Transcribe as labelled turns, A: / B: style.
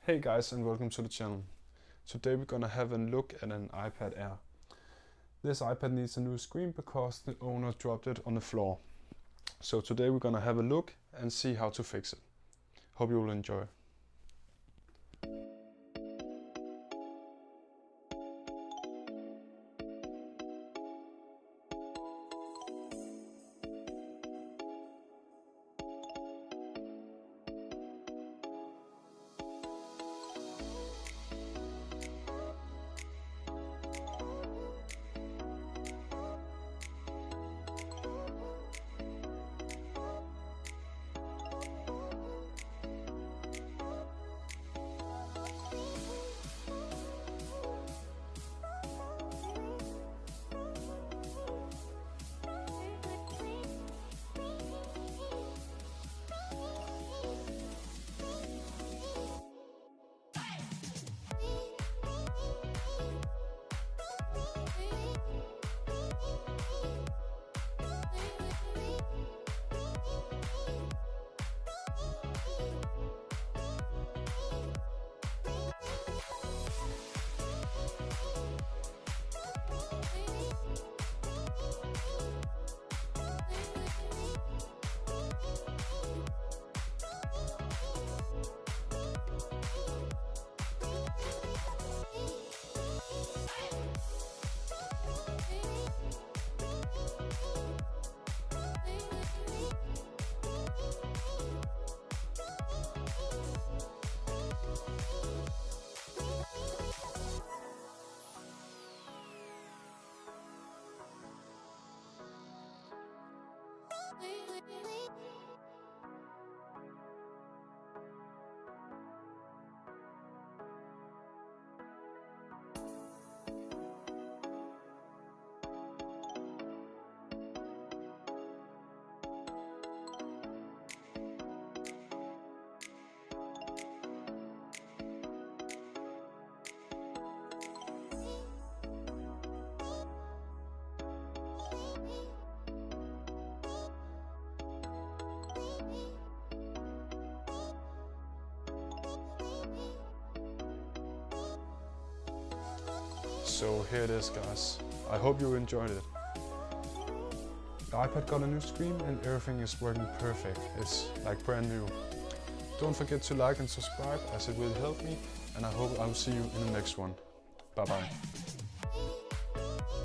A: Hey guys, and welcome to the channel. Today we're gonna have a look at an iPad Air. This iPad needs a new screen because the owner dropped it on the floor. So today we're gonna have a look and see how to fix it. Hope you will enjoy. So here it is, guys. I hope you enjoyed it. The iPad got a new screen and everything is working perfect. It's like brand new. Don't forget to like and subscribe as it will help me, and I hope I'll see you in the next one. Bye bye.